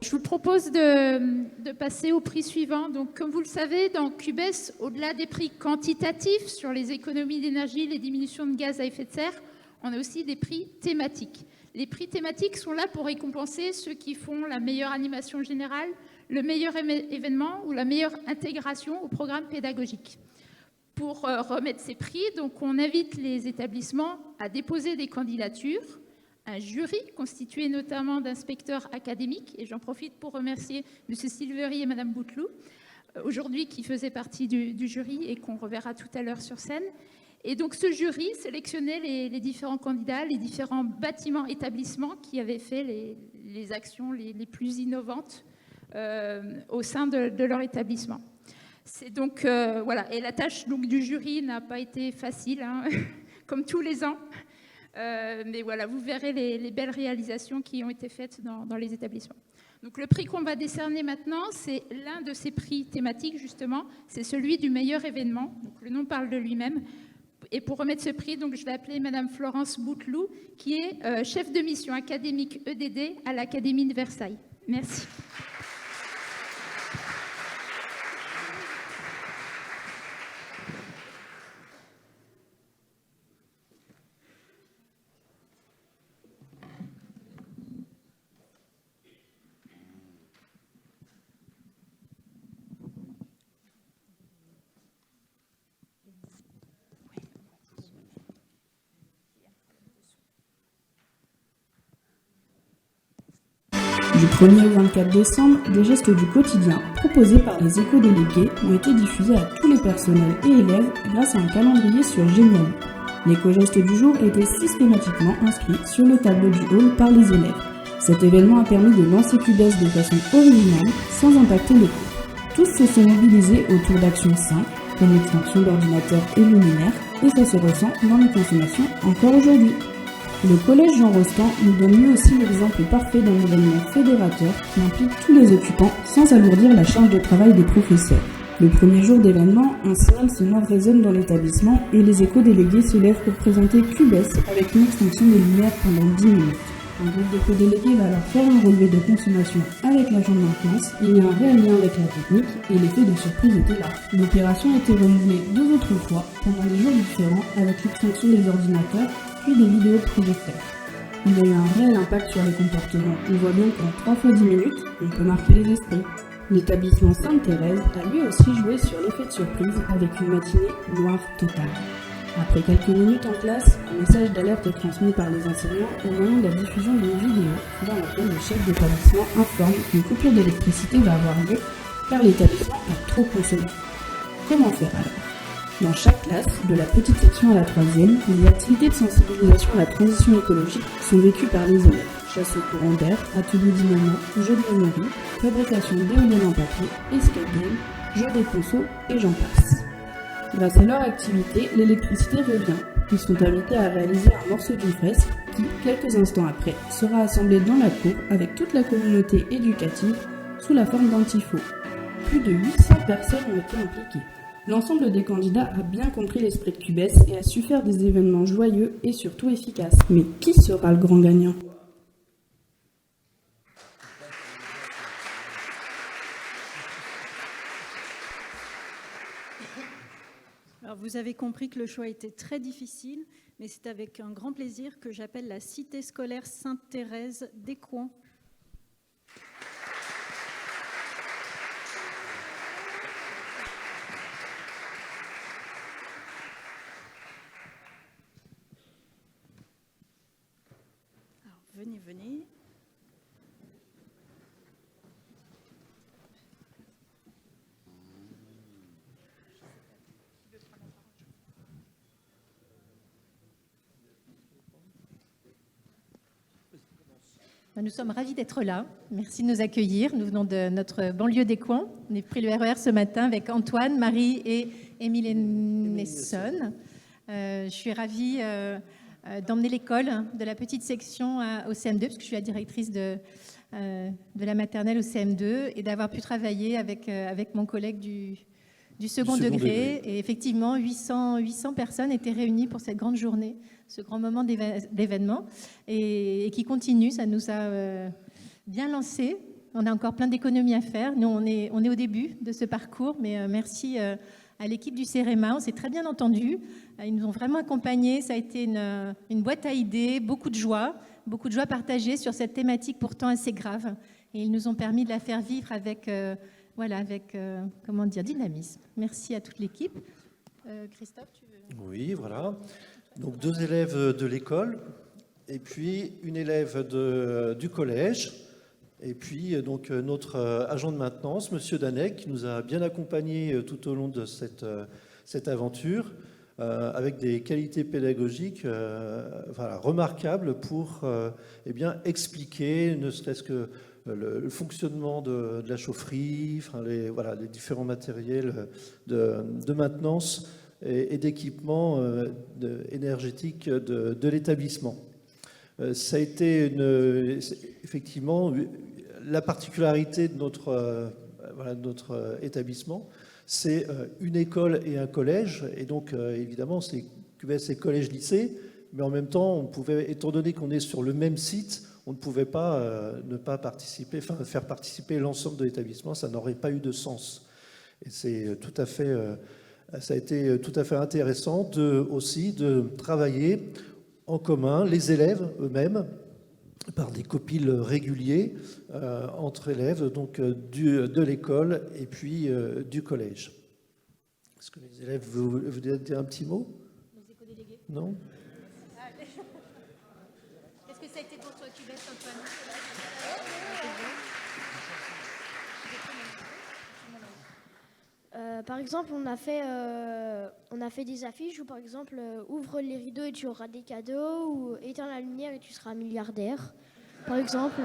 Je vous propose de passer au prix suivant. Donc, comme vous le savez, dans Cubes, au-delà des prix quantitatifs sur les économies d'énergie, les diminutions de gaz à effet de serre, on a aussi des prix thématiques. Les prix thématiques sont là pour récompenser ceux qui font la meilleure animation générale, le meilleur événement ou la meilleure intégration au programme pédagogique. Pour remettre ces prix, donc, on invite les établissements à déposer des candidatures, un jury constitué notamment d'inspecteurs académiques, et j'en profite pour remercier M. Silvery et Mme Bouteloup, aujourd'hui qui faisaient partie du jury et qu'on reverra tout à l'heure sur scène. Et donc ce jury sélectionnait les différents candidats, les différents bâtiments, établissements qui avaient fait les actions les plus innovantes au sein de leur établissement. C'est donc, voilà, et la tâche donc, du jury n'a pas été facile, hein, comme tous les ans. Mais voilà, vous verrez les belles réalisations qui ont été faites dans les établissements. Donc le prix qu'on va décerner maintenant, c'est l'un de ces prix thématiques, justement, c'est celui du meilleur événement. Donc le nom parle de lui-même. Et pour remettre ce prix, donc, je vais appeler Madame Florence Bouteloup, qui est chef de mission académique EDD à l'Académie de Versailles. Merci. Du 1er au 24 décembre, des gestes du quotidien proposés par les éco-délégués ont été diffusés à tous les personnels et élèves grâce à un calendrier sur Génial. L'éco-geste du jour était systématiquement inscrit sur le tableau du hall par les élèves. Cet événement a permis de lancer Cubes de façon originale sans impacter le cours. Tous se sont mobilisés autour d'actions simples, comme l'extinction d'ordinateurs et luminaires, et ça se ressent dans les consommations encore aujourd'hui. Le collège Jean Rostand nous donne lui aussi l'exemple parfait d'un événement fédérateur qui implique tous les occupants sans alourdir la charge de travail des professeurs. Le premier jour d'événement, un signal sonore résonne dans l'établissement et les éco-délégués se lèvent pour présenter Cubes avec une extinction des lumières pendant 10 minutes. Un groupe d'éco-délégués va leur faire un relevé de consommation avec l'agent de maintenance. Il y a un réel lien avec la technique et l'effet de surprise était là. L'opération a été renouvelée 2 autres fois pendant des jours différents avec l'extinction des ordinateurs puis des vidéos de projecteurs. Il y a eu un réel impact sur les comportements. On voit bien qu'en 3 fois 10 minutes, on peut marquer les esprits. L'établissement Sainte-Thérèse a lui aussi joué sur l'effet de surprise avec une matinée noire totale. Après quelques minutes en classe, un message d'alerte est transmis par les enseignants au moyen de la diffusion d'une vidéo dans laquelle le chef d'établissement informe qu'une coupure d'électricité va avoir lieu car l'établissement a trop consommé. Comment faire alors ? Dans chaque classe, de la petite section à la 3e, les activités de sensibilisation à la transition écologique sont vécues par les élèves. Chasse au courant d'air, ateliers dynamo, jeux de memory, fabrication d'éoliennes en papier, escape game, jeux des consos et j'en passe. Grâce à leur activité, l'électricité revient. Ils sont invités à réaliser un morceau d'une fresque qui, quelques instants après, sera assemblé dans la cour avec toute la communauté éducative sous la forme d'un tifo. Plus de 800 personnes ont été impliquées. L'ensemble des candidats a bien compris l'esprit de Cubes et a su faire des événements joyeux et surtout efficaces. Mais qui sera le grand gagnant ? Alors vous avez compris que le choix était très difficile, mais c'est avec un grand plaisir que j'appelle la Cité scolaire Sainte-Thérèse d'Écouen. Venez, venez. Nous sommes ravis d'être là. Merci de nous accueillir. Nous venons de notre banlieue d'Écouen. On a pris le RER ce matin avec Antoine, Marie et Émile Nesson. Je suis ravie d'emmener l'école de la petite section au CM2, parce que je suis la directrice de la maternelle au CM2, et d'avoir pu travailler avec mon collègue du second degré. Et effectivement, 800 personnes étaient réunies pour cette grande journée, ce grand moment d'événement, et qui continue. Ça nous a bien lancé. On a encore plein d'économies à faire. Nous, on est au début de ce parcours, mais merci à l'équipe du CEREMA. On s'est très bien entendu. Ils nous ont vraiment accompagnés. Ça a été une boîte à idées, beaucoup de joie partagée sur cette thématique pourtant assez grave. Et ils nous ont permis de la faire vivre avec dynamisme. Merci à toute l'équipe. Christophe, tu veux... Oui, voilà. Donc 2 élèves de l'école et puis une élève du collège. Et puis donc notre agent de maintenance, Monsieur Danek, qui nous a bien accompagnés tout au long de cette aventure, avec des qualités pédagogiques remarquables pour expliquer ne serait-ce que le fonctionnement de la chaufferie, les différents matériels de maintenance et d'équipement énergétique de l'établissement. Ça a été effectivement la particularité de notre établissement, c'est une école et un collège, et donc évidemment c'est QBS et collège-lycée, mais en même temps, on pouvait, étant donné qu'on est sur le même site, on ne pouvait pas ne pas participer, faire participer l'ensemble de l'établissement, ça n'aurait pas eu de sens. Et c'est tout à fait, ça a été tout à fait intéressant aussi de travailler en commun, les élèves eux-mêmes, par des copiles réguliers entre élèves donc, de l'école et puis du collège. Est-ce que les élèves vous dire un petit mot? Les éco-délégués. Non? Qu'est-ce que ça a été pour toi, QBS, Antoine? Par exemple, on a fait des affiches où, par exemple, ouvre les rideaux et tu auras des cadeaux, ou éteins la lumière et tu seras milliardaire, par exemple.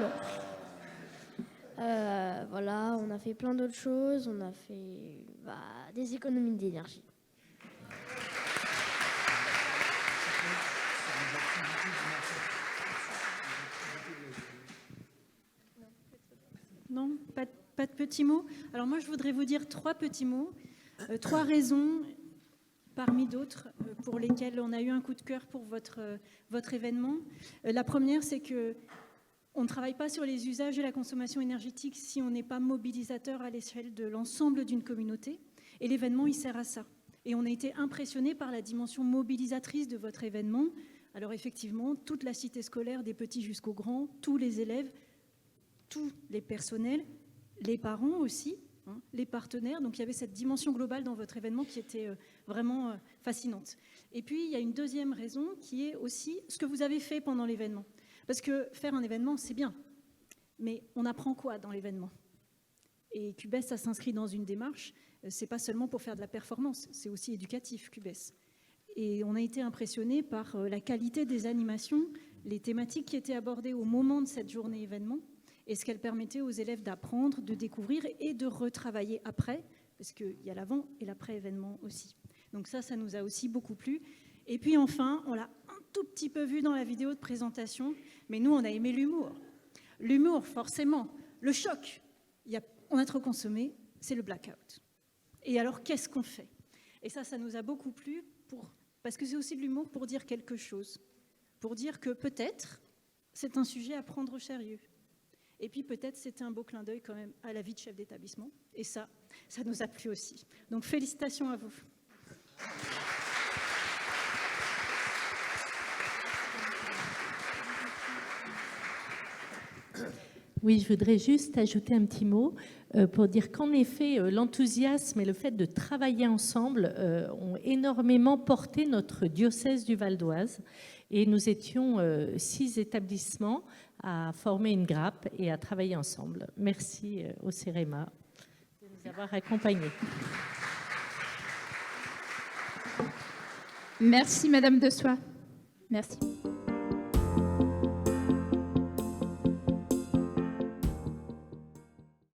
Voilà, on a fait plein d'autres choses, on a fait des économies d'énergie. Non, pas de petits mots. Alors moi, je voudrais vous dire 3 petits mots, 3 raisons parmi d'autres pour lesquelles on a eu un coup de cœur pour votre événement. La première, c'est que on ne travaille pas sur les usages et la consommation énergétique si on n'est pas mobilisateur à l'échelle de l'ensemble d'une communauté. Et l'événement, il sert à ça. Et on a été impressionnés par la dimension mobilisatrice de votre événement. Alors effectivement, toute la cité scolaire, des petits jusqu'aux grands, tous les élèves, tous les personnels, les parents aussi, les partenaires. Donc il y avait cette dimension globale dans votre événement qui était vraiment fascinante. Et puis il y a une deuxième raison qui est aussi ce que vous avez fait pendant l'événement. Parce que faire un événement, c'est bien, mais on apprend quoi dans l'événement? Et QBS, ça s'inscrit dans une démarche, c'est pas seulement pour faire de la performance, c'est aussi éducatif, QBS. Et on a été impressionnés par la qualité des animations, les thématiques qui étaient abordées au moment de cette journée événement, et ce qu'elle permettait aux élèves d'apprendre, de découvrir et de retravailler après, parce qu'il y a l'avant et l'après-événement aussi. Donc ça nous a aussi beaucoup plu. Et puis enfin, on l'a un tout petit peu vu dans la vidéo de présentation, mais nous, on a aimé l'humour. L'humour, forcément. Le choc, on a trop consommé, c'est le blackout. Et alors, qu'est-ce qu'on fait? Et ça nous a beaucoup plu, parce que c'est aussi de l'humour pour dire quelque chose. Pour dire que peut-être, c'est un sujet à prendre au sérieux. Et puis peut-être c'était un beau clin d'œil quand même à la vie de chef d'établissement. Et ça nous a plu aussi. Donc félicitations à vous. Oui, je voudrais juste ajouter un petit mot pour dire qu'en effet, l'enthousiasme et le fait de travailler ensemble ont énormément porté notre diocèse du Val d'Oise. Et nous étions 6 établissements à former une grappe et à travailler ensemble. Merci au CEREMA de nous avoir accompagnés. Merci, Madame Dessois. Merci.